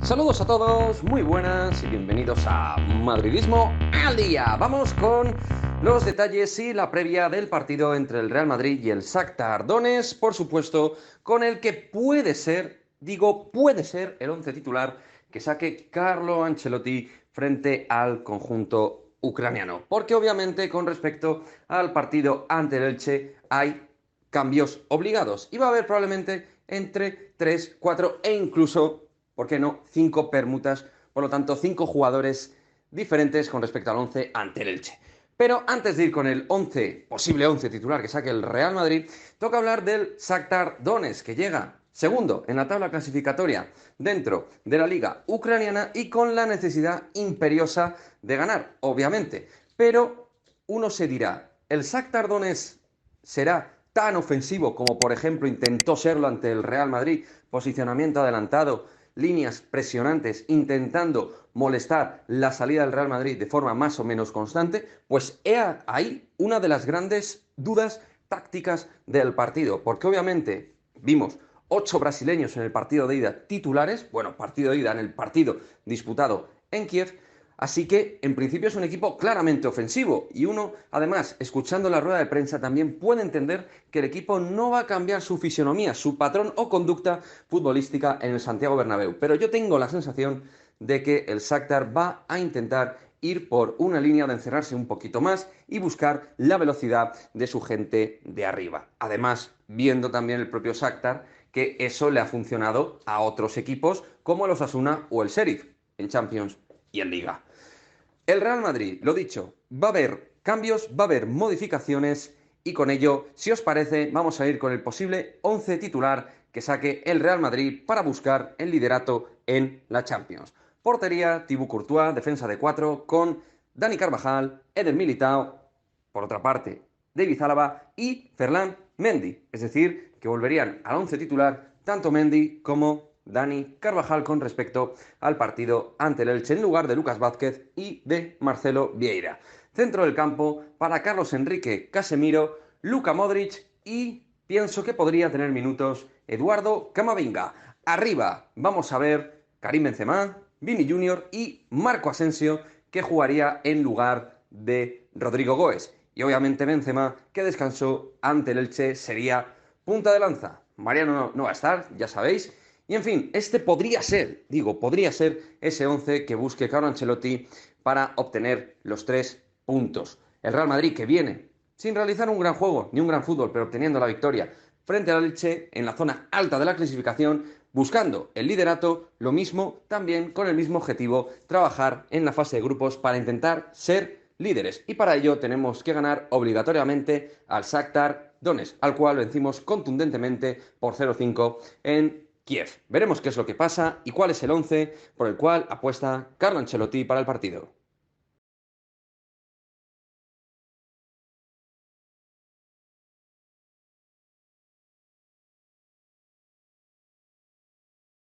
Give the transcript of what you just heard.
Saludos a todos, muy buenas y bienvenidos a Madridismo al Día. Vamos con los detalles y la previa del partido entre el Real Madrid y el Shakhtar Donetsk, por supuesto, con el que puede ser, puede ser el once titular que saque Carlo Ancelotti frente al conjunto ucraniano. Porque obviamente con respecto al partido ante el Elche hay cambios obligados y va a haber probablemente entre 3, 4 e incluso, ¿por qué no?, 5 permutas, por lo tanto 5 jugadores diferentes con respecto al 11 ante el Elche. Pero antes de ir con el 11, posible 11 titular que saque el Real Madrid, toca hablar del Shakhtar Donetsk, que llega segundo en la tabla clasificatoria dentro de la liga ucraniana y con la necesidad imperiosa de ganar, obviamente. Pero uno se dirá, ¿el Shakhtar Donetsk será tan ofensivo como por ejemplo intentó serlo ante el Real Madrid? Posicionamiento adelantado, líneas presionantes, intentando molestar la salida del Real Madrid de forma más o menos constante. Pues he ahí una de las grandes dudas tácticas del partido, porque obviamente vimos 8 brasileños en el partido de ida titulares, bueno, partido de ida en el partido disputado en Kiev. Así que, en principio, es un equipo claramente ofensivo y uno, además, escuchando la rueda de prensa, también puede entender que el equipo no va a cambiar su fisionomía, su patrón o conducta futbolística en el Santiago Bernabéu. Pero yo tengo la sensación de que el Shakhtar va a intentar ir por una línea de encerrarse un poquito más y buscar la velocidad de su gente de arriba. Además, viendo también el propio Shakhtar que eso le ha funcionado a otros equipos como el Osasuna o el Sheriff en Champions y en Liga. El Real Madrid, lo dicho, va a haber cambios, va a haber modificaciones y con ello, si os parece, vamos a ir con el posible 11 titular que saque el Real Madrid para buscar el liderato en la Champions. Portería, Thibaut Courtois, defensa de 4 con Dani Carvajal, Eder Militao, por otra parte, David Alaba y Ferland Mendy, es decir, que volverían al 11 titular tanto Mendy como Dani Carvajal con respecto al partido ante el Elche en lugar de Lucas Vázquez y de Marcelo Vieira. Centro del campo para Carlos Enrique Casemiro, Luka Modric y pienso que podría tener minutos Eduardo Camavinga. Arriba vamos a ver Karim Benzema, Vini Junior y Marco Asensio, que jugaría en lugar de Rodrigo Goes. Y obviamente Benzema, que descansó ante el Elche, sería punta de lanza. Mariano no va a estar, ya sabéis. Y en fin, este podría ser, podría ser ese 11 que busque Carlo Ancelotti para obtener los 3 puntos. El Real Madrid, que viene sin realizar un gran juego ni un gran fútbol, pero obteniendo la victoria frente al Elche en la zona alta de la clasificación, buscando el liderato, lo mismo también con el mismo objetivo, trabajar en la fase de grupos para intentar ser líderes. Y para ello tenemos que ganar obligatoriamente al Shakhtar Donetsk, al cual vencimos contundentemente por 0-5 en Kiev. Veremos qué es lo que pasa y cuál es el 11 por el cual apuesta Carlo Ancelotti para el partido.